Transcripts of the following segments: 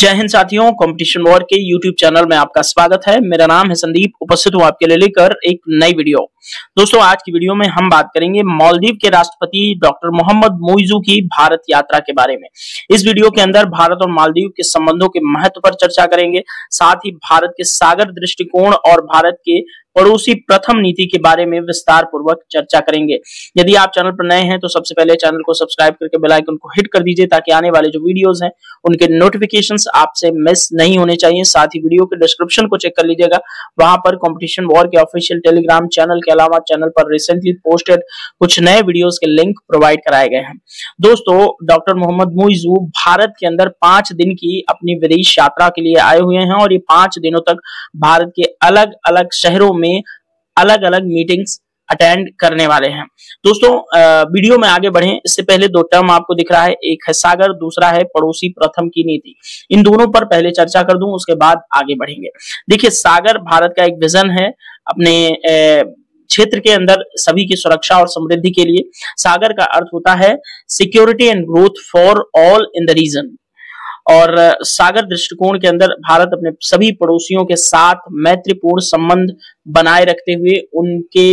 जय हिंद साथियों, competition war के YouTube चैनल में आपका स्वागत है। मेरा नाम है संदीप, उपस्थित हूं आपके लिए लेकर एक नई वीडियो। दोस्तों, आज की वीडियो में हम बात करेंगे मालदीव के राष्ट्रपति डॉक्टर मोहम्मद मोइज़ू की भारत यात्रा के बारे में। इस वीडियो के अंदर भारत और मालदीव के संबंधों के महत्व पर चर्चा करेंगे, साथ ही भारत के सागर दृष्टिकोण और भारत के पड़ोसी प्रथम नीति के बारे में विस्तार पूर्वक चर्चा करेंगे। यदि आप चैनल पर नए हैं तो सबसे पहले चैनल को सब्सक्राइब करके बेल आइकन को हिट कर दीजिए, ताकि आने वाले जो वीडियोस हैं उनके नोटिफिकेशंस आपसे मिस नहीं होने चाहिए। साथ ही वीडियो के डिस्क्रिप्शन को चेक कर लीजिएगा, वहां पर कंपटीशन वॉर के ऑफिशियल टेलीग्राम चैनल के अलावा चैनल पर रिसेंटली पोस्टेड कुछ नए वीडियोस के लिंक प्रोवाइड कराए गए हैं। दोस्तों, डॉक्टर मोहम्मद मोइज़ू भारत के अंदर 5 दिन की अपनी विदेश यात्रा के लिए आए हुए हैं और ये 5 दिनों तक भारत के अलग अलग शहरों में अलग अलग मीटिंग्स अटेंड करने वाले हैं। दोस्तों, वीडियो में आगे बढ़ें इससे पहले 2 टर्म आपको दिख रहा है, एक है सागर, दूसरा है पड़ोसी प्रथम की नीति। इन दोनों पर पहले चर्चा कर दूं, उसके बाद आगे बढ़ेंगे। देखिए, सागर भारत का एक विजन है अपने क्षेत्र के अंदर सभी की सुरक्षा और समृद्धि के लिए। सागर का अर्थ होता है security and growth for all in the region. और सागर दृष्टिकोण के अंदर भारत अपने सभी पड़ोसियों के साथ मैत्रीपूर्ण संबंध बनाए रखते हुए उनके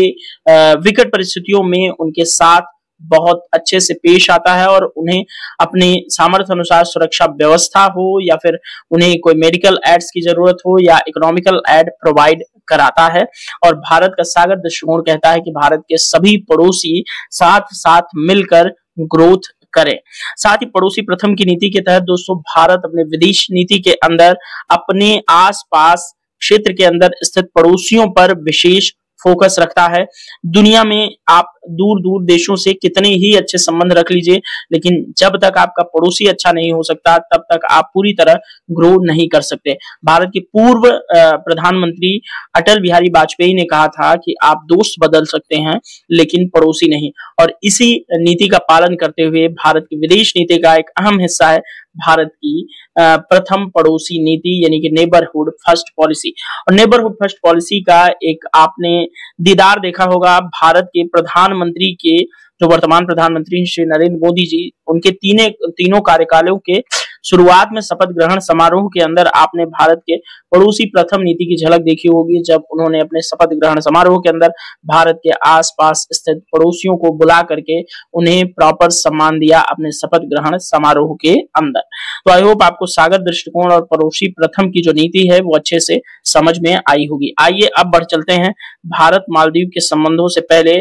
विकट परिस्थितियों में उनके साथ बहुत अच्छे से पेश आता है और उन्हें अपने सामर्थ्य अनुसार सुरक्षा व्यवस्था हो या फिर उन्हें कोई मेडिकल एड्स की जरूरत हो या इकोनॉमिकल एड प्रोवाइड कराता है। और भारत का सागर दृष्टिकोण कहता है कि भारत के सभी पड़ोसी साथ साथ मिलकर ग्रोथ करें। साथ ही पड़ोसी प्रथम की नीति के तहत दोस्तों, भारत अपने विदेश नीति के अंदर अपने आसपास क्षेत्र के अंदर स्थित पड़ोसियों पर विशेष फोकस रखता है। दुनिया में आप दूर दूर देशों से कितने ही अच्छे संबंध रख लीजिए, लेकिन जब तक आपका पड़ोसी अच्छा नहीं हो सकता तब तक आप पूरी तरह ग्रो नहीं कर सकते। भारत के पूर्व प्रधानमंत्री अटल बिहारी वाजपेयी ने कहा था कि आप दोस्त बदल सकते हैं लेकिन पड़ोसी नहीं, और इसी नीति का पालन करते हुए भारत की विदेश नीति का एक अहम हिस्सा है भारत की प्रथम पड़ोसी नीति, यानी कि नेबरहुड फर्स्ट पॉलिसी। और नेबरहुड फर्स्ट पॉलिसी का एक आपने दीदार देखा होगा भारत के प्रधानमंत्री के, जो वर्तमान प्रधानमंत्री श्री नरेंद्र मोदी जी, उनके तीनों कार्यकालों के शुरुआत में शपथ ग्रहण समारोह के अंदर आपने भारत के पड़ोसी प्रथम नीति की झलक देखी होगी, जब उन्होंने अपने शपथ ग्रहण समारोह के अंदर भारत के आसपास स्थित पड़ोसियों को बुला करके उन्हें प्रॉपर सम्मान दिया अपने शपथ ग्रहण समारोह के अंदर। तो आई होप आपको सागर दृष्टिकोण और पड़ोसी प्रथम की जो नीति है वो अच्छे से समझ में आई होगी। आइए अब बढ़ चलते हैं भारत मालदीव के संबंधों से पहले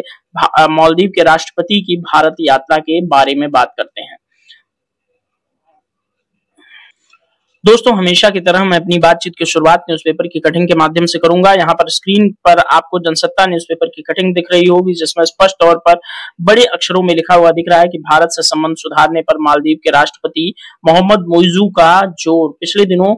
मालदीव के राष्ट्रपति की भारत यात्रा के बारे में बात करते हैं। दोस्तों, हमेशा की तरह मैं अपनी बातचीत की शुरुआत न्यूज़पेपर की कटिंग के माध्यम से करूंगा। यहाँ पर स्क्रीन पर आपको जनसत्ता न्यूज़पेपर की कटिंग दिख रही होगी, जिसमें स्पष्ट तौर पर बड़े अक्षरों में लिखा हुआ दिख रहा है कि भारत से संबंध सुधारने पर मालदीव के राष्ट्रपति मोहम्मद मोइज़ू का जोर। पिछले दिनों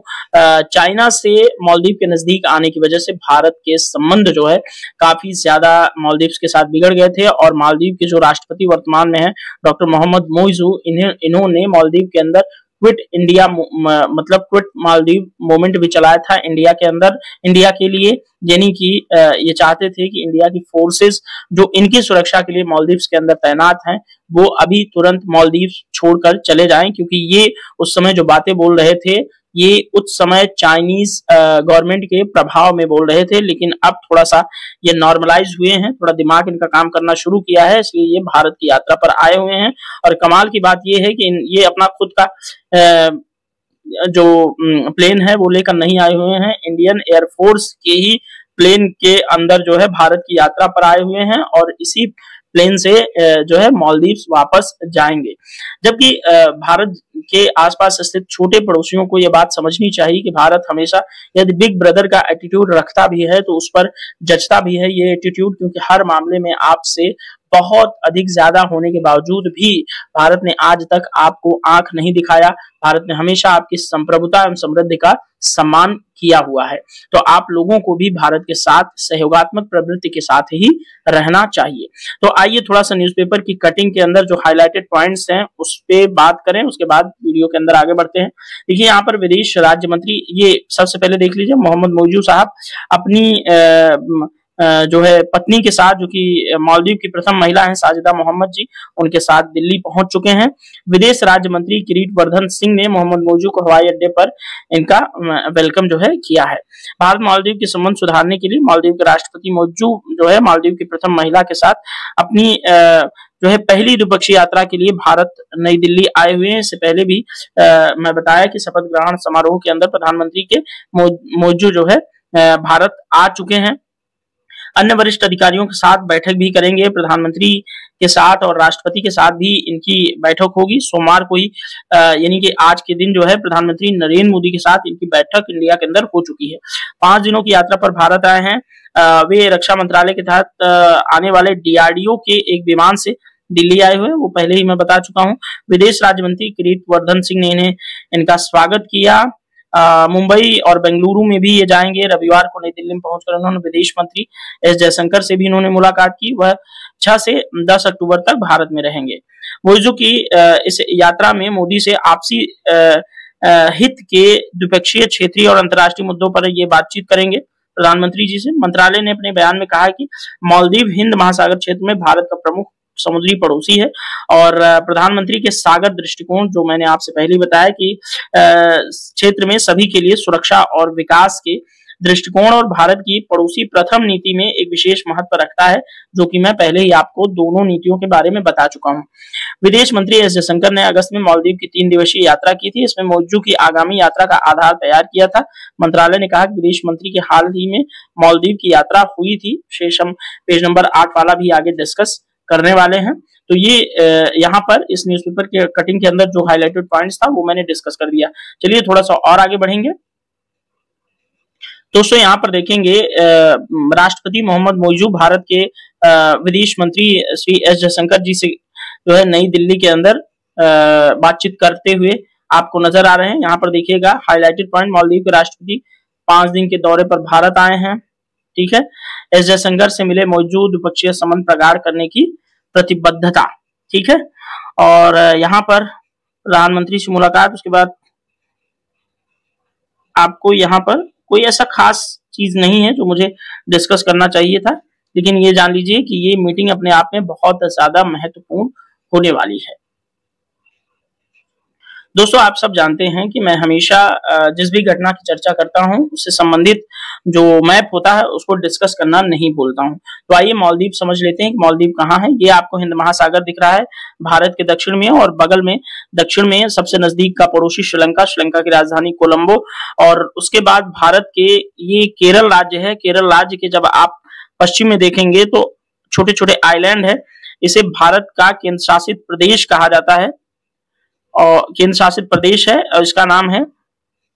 चाइना से मालदीव के नजदीक आने की वजह से भारत के संबंध जो है काफी ज्यादा मालदीव के साथ बिगड़ गए थे, और मालदीव के जो राष्ट्रपति वर्तमान में है डॉक्टर मोहम्मद मोइज़ू, इन्होंने मालदीव के अंदर क्विट इंडिया मतलब क्विट मालदीव मूवमेंट भी चलाया था इंडिया के अंदर, इंडिया के लिए, यानी कि ये चाहते थे कि इंडिया की फोर्सेस जो इनकी सुरक्षा के लिए मालदीव्स के अंदर तैनात हैं वो अभी तुरंत मालदीव छोड़कर चले जाएं, क्योंकि ये उस समय जो बातें बोल रहे थे ये उस समय चाइनीज गवर्नमेंट के प्रभाव में बोल रहे थे, लेकिन अब थोड़ा सा ये नॉर्मलाइज हुए हैं, थोड़ा दिमाग इनका काम करना शुरू किया है, इसलिए ये भारत की यात्रा पर आए हुए हैं। और कमाल की बात ये है कि ये अपना खुद का जो प्लेन है वो लेकर नहीं आए हुए हैं, इंडियन एयरफोर्स के ही प्लेन के अंदर जो है भारत की यात्रा पर आए हुए हैं और इसी प्लेन से जो है मालदीव्स वापस जाएंगे। जबकि भारत के आसपास स्थित छोटे पड़ोसियों को यह बात समझनी चाहिए कि भारत हमेशा यदि बिग ब्रदर का एटीट्यूड रखता भी है तो उस पर जचता भी है ये एटीट्यूड, क्योंकि हर मामले में आपसे बहुत अधिक ज्यादा होने के बावजूद भी भारत ने आज तक आपको आंख नहीं दिखाया। भारत ने हमेशा आपकी संप्रभुता एवं समृद्धि का सम्मान किया हुआ है। तो आप लोगों को भी भारत के साथ सहयोगात्मक प्रवृत्ति के साथ ही रहना चाहिए। तो आइए थोड़ा सा न्यूज़पेपर की कटिंग के अंदर जो हाईलाइटेड पॉइंट्स हैं उस पे बात करें, उसके बाद वीडियो के अंदर आगे बढ़ते हैं। देखिए, यहाँ पर विदेश राज्य मंत्री, ये सबसे पहले देख लीजिए, मोहम्मद मोइज़ू साहब अपनी जो है पत्नी के साथ, जो कि मालदीव की प्रथम महिला हैं साजिदा मोहम्मद जी, उनके साथ दिल्ली पहुंच चुके हैं। विदेश राज्य मंत्री किरीटवर्धन सिंह ने मोहम्मद मौजू को हवाई अड्डे पर इनका वेलकम जो है किया है। भारत मालदीव के संबंध सुधारने के लिए मालदीव के राष्ट्रपति मौजू जो है मालदीव की प्रथम महिला के साथ अपनी जो है पहली द्विपक्षीय यात्रा के लिए भारत नई दिल्ली आए हुए हैं। इससे पहले भी मैं बताया कि शपथ ग्रहण समारोह के अंदर प्रधानमंत्री के मौजू जो है भारत आ चुके हैं। अन्य वरिष्ठ अधिकारियों के साथ बैठक भी करेंगे। प्रधानमंत्री के साथ और राष्ट्रपति के साथ भी इनकी बैठक होगी। सोमवार को ही यानी कि आज के दिन जो है प्रधानमंत्री नरेंद्र मोदी के साथ इनकी बैठक इंडिया के अंदर हो चुकी है। 5 दिनों की यात्रा पर भारत आए हैं। वे रक्षा मंत्रालय के तहत आने वाले DRDO के एक विमान से दिल्ली आए हुए, वो पहले ही मैं बता चुका हूं। विदेश राज्य मंत्री किरीटवर्धन सिंह ने इनका स्वागत किया। मुंबई और बेंगलुरु में भी ये जाएंगे। रविवार को नई दिल्ली में पहुंचकर उन्होंने विदेश मंत्री एस जयशंकर से भी इन्होंने मुलाकात की। वह 6 से 10 अक्टूबर तक भारत में रहेंगे। मौजू की इस यात्रा में मोदी से आपसी हित के द्विपक्षीय, क्षेत्रीय और अंतर्राष्ट्रीय मुद्दों पर ये बातचीत करेंगे। प्रधानमंत्री जी से मंत्रालय ने अपने बयान में कहा कि मालदीव हिंद महासागर क्षेत्र में भारत का प्रमुख समुद्री पड़ोसी है और प्रधानमंत्री के सागर दृष्टिकोण, जो मैंने आपसे पहले बताया कि क्षेत्र में सभी के लिए सुरक्षा और विकास के दृष्टिकोण और भारत की पड़ोसी प्रथम नीति में एक विशेष महत्व रखता है, जो कि मैं पहले ही आपको दोनों नीतियों के बारे में बता चुका हूं। विदेश मंत्री एस जयशंकर ने अगस्त में मालदीव की 3 दिवसीय यात्रा की थी। इसमें मौजू की आगामी यात्रा का आधार तैयार किया था। मंत्रालय ने कहा कि विदेश मंत्री की हाल ही में मालदीव की यात्रा हुई थी। शेष हम पेज नंबर 8 वाला भी आगे डिस्कस करने वाले हैं। तो ये यहाँ पर इस न्यूज़पेपर के कटिंग के अंदर जो हाईलाइटेड पॉइंट्स था वो मैंने डिस्कस कर दिया। चलिए थोड़ा सा और आगे बढ़ेंगे। दोस्तों यहाँ पर देखेंगे राष्ट्रपति मोहम्मद मौजू भारत के विदेश मंत्री श्री एस जयशंकर जी से जो है नई दिल्ली के अंदर बातचीत करते हुए आपको नजर आ रहे हैं। यहाँ पर देखिएगा हाईलाइटेड पॉइंट, मालदीव के राष्ट्रपति 5 दिन के दौरे पर भारत आए हैं। ठीक है, एस जयशंकर से मिले, मौजूद द्विपक्षीय संबंध प्रगाढ़ करने की प्रतिबद्धता। ठीक है, और यहाँ पर प्रधानमंत्री से मुलाकात, उसके बाद आपको यहाँ पर कोई ऐसा खास चीज नहीं है जो मुझे डिस्कस करना चाहिए था, लेकिन ये जान लीजिए कि ये मीटिंग अपने आप में बहुत ज्यादा महत्वपूर्ण होने वाली है। दोस्तों आप सब जानते हैं कि मैं हमेशा जिस भी घटना की चर्चा करता हूं उससे संबंधित जो मैप होता है उसको डिस्कस करना नहीं भूलता हूं। तो आइए मालदीव समझ लेते हैं कि मालदीव कहाँ है। ये आपको हिंद महासागर दिख रहा है भारत के दक्षिण में, और बगल में दक्षिण में सबसे नजदीक का पड़ोसी श्रीलंका, श्रीलंका की राजधानी कोलंबो, और उसके बाद भारत के ये केरल राज्य है। केरल राज्य के जब आप पश्चिम में देखेंगे तो छोटे छोटे आइलैंड है। इसे भारत का केंद्र शासित प्रदेश कहा जाता है और केंद्र शासित प्रदेश है, और इसका नाम है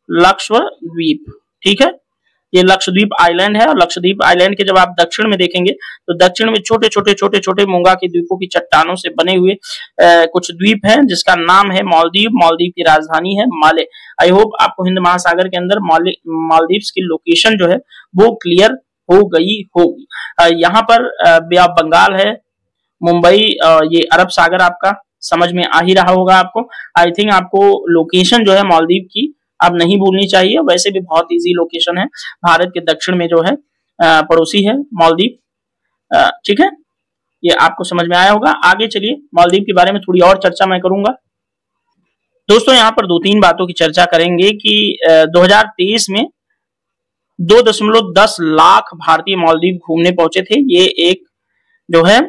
लक्षद्वीप। ठीक है, ये लक्षद्वीप आइलैंड है, और लक्षद्वीप आइलैंड के जब आप दक्षिण में देखेंगे तो दक्षिण में छोटे छोटे मूंगा के द्वीपों की चट्टानों से बने हुए कुछ द्वीप हैं, जिसका नाम है मालदीव। मालदीव की राजधानी है माले। आई होप आपको हिंद महासागर के अंदर मालदीव्स की लोकेशन जो है वो क्लियर हो गई होगी। यहाँ पर बे ऑफ बंगाल है, मुंबई, ये अरब सागर आपका समझ में आ ही रहा होगा आपको। आई थिंक आपको लोकेशन जो है मालदीव की अब नहीं भूलनी चाहिए, वैसे भी बहुत इजी लोकेशन है। भारत के दक्षिण में जो है पड़ोसी है मालदीव। ठीक है, ये आपको समझ में आया होगा। आगे चलिए मालदीव के बारे में थोड़ी और चर्चा मैं करूंगा। दोस्तों यहाँ पर 2-3 बातों की चर्चा करेंगे कि 2023 में 2.10 लाख भारतीय मालदीव घूमने पहुंचे थे। ये एक जो है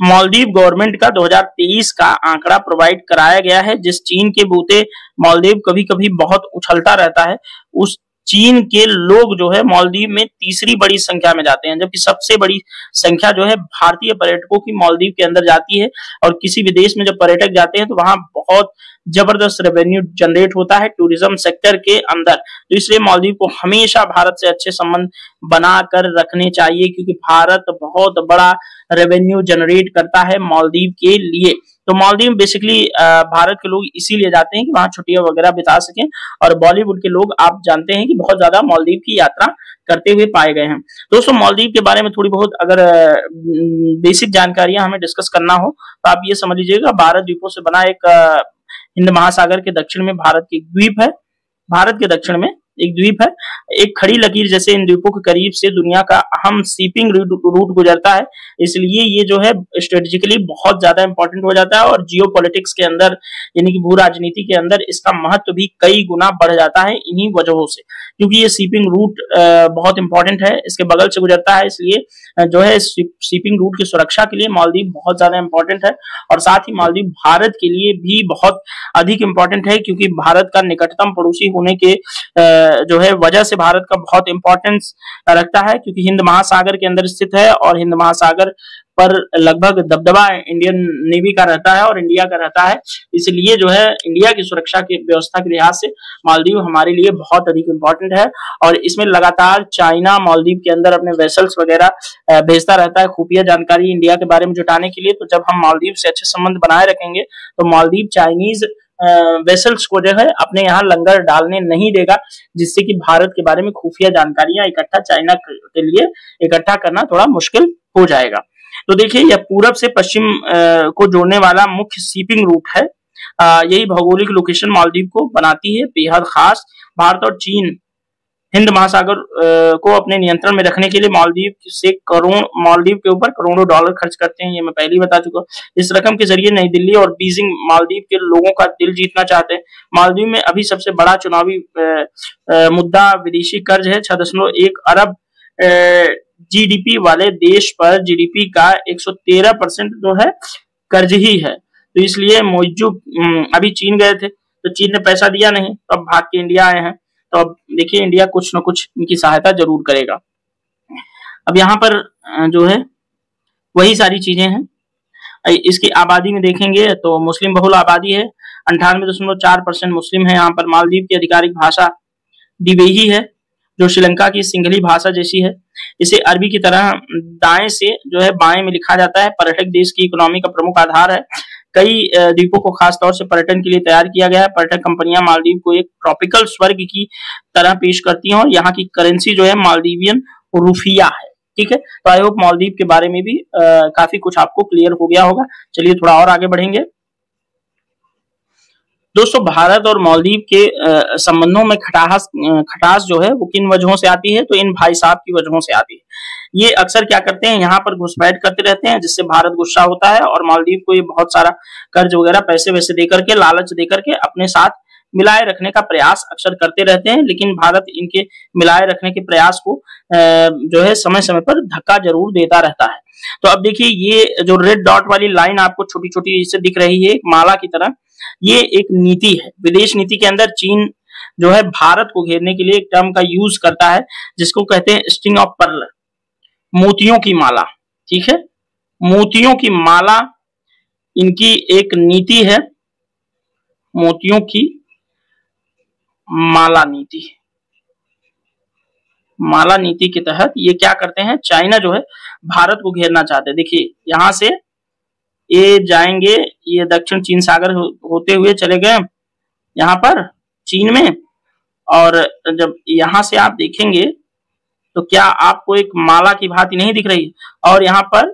मालदीव गवर्नमेंट का 2023 का आंकड़ा प्रोवाइड कराया गया है। जिस चीन के बूते मालदीव कभी कभी बहुत उछलता रहता है, उस चीन के लोग जो है मालदीव में तीसरी बड़ी संख्या में जाते हैं, जबकि सबसे बड़ी संख्या जो है भारतीय पर्यटकों की मालदीव के अंदर जाती है। और किसी भी देश में जब पर्यटक जाते हैं तो वहां बहुत जबरदस्त रेवेन्यू जनरेट होता है टूरिज्म सेक्टर के अंदर। तो इसलिए मालदीव को हमेशा भारत से अच्छे संबंध बनाकर रखने चाहिए, क्योंकि भारत बहुत बड़ा रेवेन्यू जनरेट करता है मालदीव के लिए। तो मालदीव बेसिकली भारत के लोग इसीलिए जाते हैं कि वहां छुट्टियां वगैरह बिता सकें, और बॉलीवुड के लोग आप जानते हैं कि बहुत ज्यादा मालदीव की यात्रा करते हुए पाए गए हैं। दोस्तों मालदीव के बारे में थोड़ी बहुत अगर बेसिक जानकारियां हमें डिस्कस करना हो तो आप ये समझ लीजिएगा 12 द्वीपों से बना एक हिंद महासागर के दक्षिण में भारत की द्वीप है। भारत के दक्षिण में एक द्वीप है। एक खड़ी लकीर जैसे इन द्वीपों के करीब से दुनिया का अहम शिपिंग रूट गुजरता है, इसलिए ये जो है स्ट्रेटेजिकली बहुत ज्यादा इंपॉर्टेंट हो जाता है और जियो पॉलिटिक्स के अंदर यानी कि भू राजनीति के अंदर इसका महत्व भी कई गुना बढ़ जाता है इन्हीं वजहों से, क्योंकि ये शिपिंग रूट बहुत इंपॉर्टेंट है, इसके बगल से गुजरता है, इसलिए जो है शिपिंग रूट की सुरक्षा के लिए मालदीव बहुत ज्यादा इंपॉर्टेंट है। और साथ ही मालदीव भारत के लिए भी बहुत अधिक इंपॉर्टेंट है, क्योंकि भारत का निकटतम पड़ोसी होने के जो है वजह से भारत का बहुत इंपॉर्टेंस रखता है, क्योंकि हिंद महासागर के अंदर स्थित है और हिंद महासागर पर लगभग दबदबा इंडियन नेवी का रहता है और इंडिया का रहता है, इसलिए जो है इंडिया की सुरक्षा की व्यवस्था के लिहाज से मालदीव हमारे लिए बहुत अधिक इंपॉर्टेंट है। और इसमें लगातार चाइना मालदीव के अंदर अपने वेसल्स वगैरह भेजता रहता है खुफिया जानकारी इंडिया के बारे में जुटाने के लिए। तो जब हम मालदीव से अच्छे संबंध बनाए रखेंगे तो मालदीव चाइनीज वेसल्स को जो है अपने यहाँ लंगर डालने नहीं देगा, जिससे कि भारत के बारे में खुफिया जानकारियां इकट्ठा चाइना के लिए इकट्ठा करना थोड़ा मुश्किल हो जाएगा। तो देखिए यह पूरब से पश्चिम को जोड़ने वाला मुख्य शिपिंग रूट है। यही भौगोलिक लोकेशन मालदीव को बनाती है बेहद खास। भारत और चीन हिंद महासागर को अपने नियंत्रण में रखने के लिए मालदीव के ऊपर करोड़ों डॉलर खर्च करते हैं, ये मैं पहले ही बता चुका हूँ। इस रकम के जरिए नई दिल्ली और बीजिंग मालदीव के लोगों का दिल जीतना चाहते हैं। मालदीव में अभी सबसे बड़ा चुनावी मुद्दा विदेशी कर्ज है। 6.1 अरब जीडीपी वाले देश पर जीडीपी का 113% जो है कर्ज ही है। तो इसलिए मोइजू अभी चीन गए थे तो चीन ने पैसा दिया नहीं, तो अब भाग के इंडिया आए हैं, तो अब देखिए इंडिया कुछ न कुछ इनकी सहायता जरूर करेगा। अब यहाँ पर जो है वही सारी चीजें हैं। इसकी आबादी में देखेंगे तो मुस्लिम बहुल आबादी है, 98.4% मुस्लिम है। यहाँ पर मालदीव की आधिकारिक भाषा दिवेही है, जो श्रीलंका की सिंघली भाषा जैसी है। इसे अरबी की तरह दाएं से जो है बाएं में लिखा जाता है। पर्यटक देश की इकोनॉमी का प्रमुख आधार है। कई द्वीपों को खास तौर से पर्यटन के लिए तैयार किया गया है। पर्यटक कंपनियां मालदीव को एक ट्रॉपिकल स्वर्ग की तरह पेश करती हैं और यहाँ की करेंसी जो है मालदीवियन रुफिया है। ठीक है, तो आई होप मालदीव के बारे में भी काफी कुछ आपको क्लियर हो गया होगा। चलिए थोड़ा और आगे बढ़ेंगे। दोस्तों भारत और मालदीव के संबंधों में खटास जो है वो किन वजहों से आती है, तो इन भाई साहब की वजहों से आती है। ये अक्सर क्या करते हैं, यहाँ पर घुसपैठ करते रहते हैं, जिससे भारत गुस्सा होता है और मालदीव को ये बहुत सारा कर्ज वगैरह पैसे वैसे देकर के लालच देकर के अपने साथ मिलाए रखने का प्रयास अक्सर करते रहते हैं। लेकिन भारत इनके मिलाए रखने के प्रयास को जो है समय समय पर धक्का जरूर देता रहता है। तो अब देखिए ये जो रेड डॉट वाली लाइन आपको छोटी छोटी इससे दिख रही है एक माला की तरह, ये एक नीति है। विदेश नीति के अंदर चीन जो है भारत को घेरने के लिए एक टर्म का यूज करता है जिसको कहते हैं स्ट्रिंग ऑफ पर्ल, मोतियों की माला। ठीक है, मोतियों की माला इनकी एक नीति है, मोतियों की माला नीति। माला नीति के तहत ये क्या करते हैं, चाइना जो है भारत को घेरना चाहते हैं। देखिए यहां से ये जाएंगे, ये दक्षिण चीन सागर होते हुए चले गए यहाँ पर चीन में, और जब यहां से आप देखेंगे तो क्या आपको एक माला की भांति नहीं दिख रही। और यहाँ पर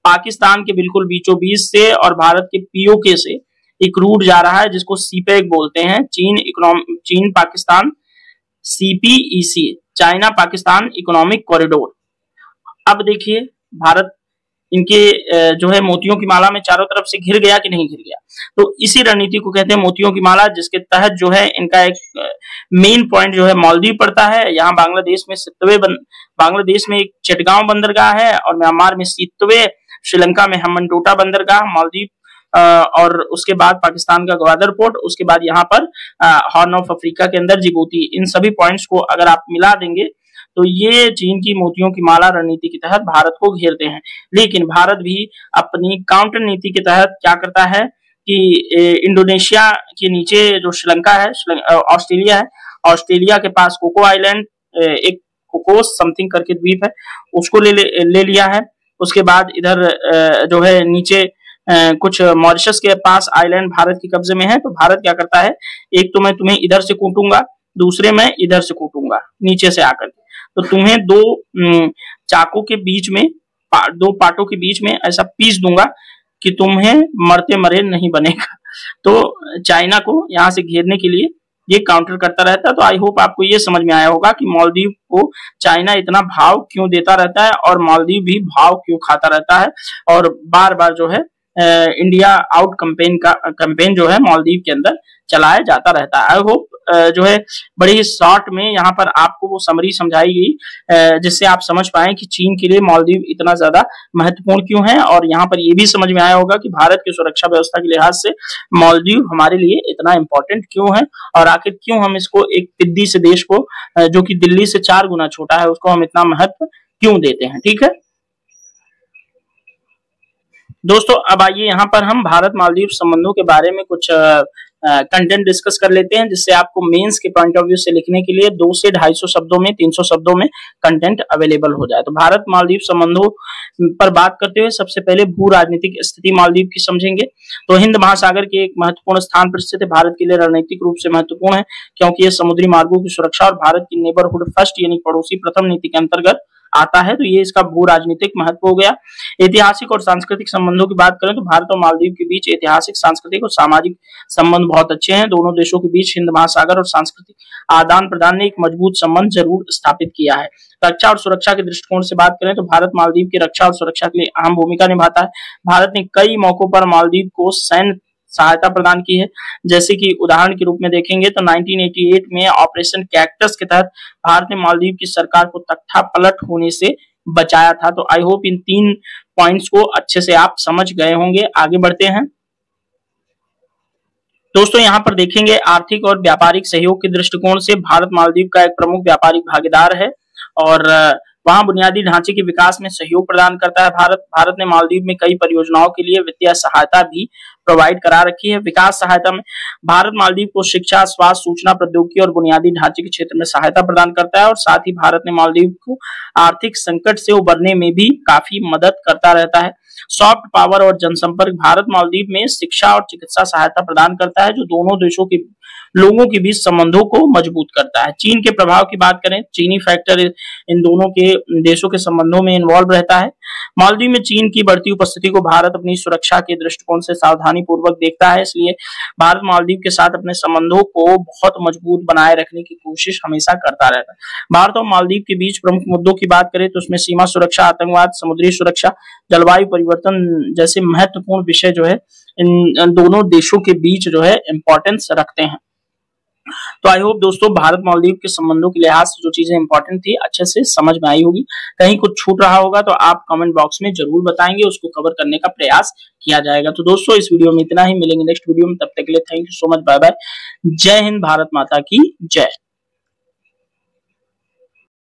पाकिस्तान के बिल्कुल बीचों बीच से और भारत के पीओके से एक रूट जा रहा है जिसको सीपेक बोलते हैं, चीन Pakistan CPEC, China Pakistan economic corridor. अब देखिए भारत इनके जो है मोतियों की माला में चारों तरफ से घिर गया कि नहीं घिर गया। तो इसी रणनीति को कहते हैं मोतियों की माला, जिसके तहत जो है इनका एक मेन पॉइंट जो है मालदीव पड़ता है। यहाँ बांग्लादेश में एक चिटगांव बंदरगाह है और म्यांमार में सितवे, श्रीलंका में हम्बनटोटा बंदरगाह, मालदीव और उसके बाद पाकिस्तान का ग्वादर पोर्ट, उसके बाद यहाँ पर हॉर्न ऑफ अफ्रीका के अंदर जिबूती। इन सभी पॉइंट्स को अगर आप मिला देंगे तो ये चीन की मोतियों की माला रणनीति के तहत भारत को घेरते हैं। लेकिन भारत भी अपनी काउंटर नीति के तहत क्या करता है कि इंडोनेशिया के नीचे जो श्रीलंका है, ऑस्ट्रेलिया है, ऑस्ट्रेलिया के पास कोको आइलैंड, एक कोकोस समथिंग करके द्वीप है, उसको ले लिया है। उसके बाद इधर जो है नीचे कुछ मॉरिशस के पास आइलैंड भारत के कब्जे में है। तो भारत क्या करता है, एक तो मैं तुम्हें इधर से कूटूंगा, दूसरे मैं इधर से कूटूंगा नीचे से आकर, तो तुम्हें दो चाकों के बीच में, दो पाटों के बीच में ऐसा पीस दूंगा कि तुम्हें मरते मरे नहीं बनेगा। तो चाइना को यहाँ से घेरने के लिए ये काउंटर करता रहता है। तो आई होप आपको ये समझ में आया होगा कि मालदीव को चाइना इतना भाव क्यों देता रहता है और मालदीव भी भाव क्यों खाता रहता है, और बार बार जो है इंडिया आउट कैंपेन जो है मालदीव के अंदर चलाया जाता रहता है। आई होप जो है बड़ी शॉर्ट में यहाँ पर आपको वो समरी समझाई गई जिससे आप समझ पाए कि चीन के लिए मालदीव इतना ज्यादा महत्वपूर्ण क्यों है, और यहाँ पर ये भी समझ में आया होगा कि भारत की सुरक्षा व्यवस्था के लिहाज से मालदीव हमारे लिए इतना इंपॉर्टेंट क्यों है, और आखिर क्यों हम इसको एक पिद्दी से देश को जो कि दिल्ली से 4 गुना छोटा है उसको हम इतना महत्व क्यों देते हैं। ठीक है दोस्तों, अब आइए यहाँ पर हम भारत मालदीव संबंधों के बारे में कुछ कंटेंट डिस्कस कर लेते हैं, जिससे आपको मेंस के पॉइंट ऑफ व्यू से लिखने के लिए 200 से 250 शब्दों में 300 शब्दों में कंटेंट अवेलेबल हो जाए। तो भारत मालदीव संबंधों पर बात करते हुए सबसे पहले भू राजनीतिक स्थिति मालदीव की समझेंगे। तो हिंद महासागर के एक महत्वपूर्ण स्थान पर स्थित है, भारत के लिए रणनीतिक रूप से महत्वपूर्ण है क्योंकि यह समुद्री मार्गों की सुरक्षा और भारत की नेबरहुड फर्स्ट यानी पड़ोसी प्रथम नीति के अंतर्गत आता है। तो ये इसका भू राजनीतिक महत्व हो गया। ऐतिहासिक और सांस्कृतिक संबंधों की बात करें तो भारत और मालदीव के बीच ऐतिहासिक, सांस्कृतिक और सामाजिक संबंध बहुत अच्छे हैं। दोनों देशों के बीच हिंद महासागर और सांस्कृतिक आदान प्रदान ने एक मजबूत संबंध जरूर स्थापित किया है। रक्षा और सुरक्षा के दृष्टिकोण से बात करें तो भारत मालदीव की रक्षा और सुरक्षा के लिए अहम भूमिका निभाता है। भारत ने कई मौकों पर मालदीव को सैन्य सहायता प्रदान की है, जैसे कि उदाहरण के रूप में देखेंगे तो 1988 में ऑपरेशन कैक्टस के तहत भारत ने मालदीव की सरकार को तख्ता पलट होने से बचाया था। तो आई होप इन 3 पॉइंट्स को अच्छे से आप समझ गए होंगे। आगे बढ़ते हैं दोस्तों, यहाँ पर देखेंगे आर्थिक और व्यापारिक सहयोग के दृष्टिकोण से भारत मालदीव का एक प्रमुख व्यापारिक भागीदार है और वहां बुनियादी ढांचे के विकास में सहयोग प्रदान करता है। भारत ने मालदीव में कई परियोजनाओं के लिए वित्तीय सहायता भी प्रोवाइड करा रखी है। विकास सहायता में भारत मालदीव को शिक्षा, स्वास्थ्य, सूचना प्रौद्योगिकी और बुनियादी ढांचे के क्षेत्र में सहायता प्रदान करता है, और साथ ही भारत ने मालदीव को आर्थिक संकट से उबरने में भी काफी मदद करता रहता है। सॉफ्ट पावर और जनसंपर्क, भारत मालदीव में शिक्षा और चिकित्सा सहायता प्रदान करता है जो दोनों देशों के लोगों के बीच संबंधों को मजबूत करता है। चीन के प्रभाव की बात करें, चीनी फैक्टर इन दोनों के देशों के संबंधों में इन्वॉल्व रहता है। मालदीव में चीन की बढ़ती उपस्थिति को भारत अपनी सुरक्षा के दृष्टिकोण से सावधानी पूर्वक देखता है, इसलिए भारत मालदीव के साथ अपने संबंधों को बहुत मजबूत बनाए रखने की कोशिश हमेशा करता रहता है। भारत और मालदीव के बीच प्रमुख मुद्दों की बात करें तो उसमें सीमा सुरक्षा, आतंकवाद, समुद्री सुरक्षा, जलवायु परिवर्तन जैसे महत्वपूर्ण विषय जो है इन दोनों देशों के बीच जो है इंपॉर्टेंस रखते हैं। तो आई होप दोस्तों भारत मालदीव के संबंधों के लिहाज से जो चीजें इंपॉर्टेंट थी अच्छे से समझ में आई होगी। कहीं कुछ छूट रहा होगा तो आप कमेंट बॉक्स में जरूर बताएंगे, उसको कवर करने का प्रयास किया जाएगा। तो दोस्तों इस वीडियो में इतना ही, मिलेंगे नेक्स्ट वीडियो में, तब तक के लिए thank you so much, bye bye. जय हिंद, भारत माता की जय।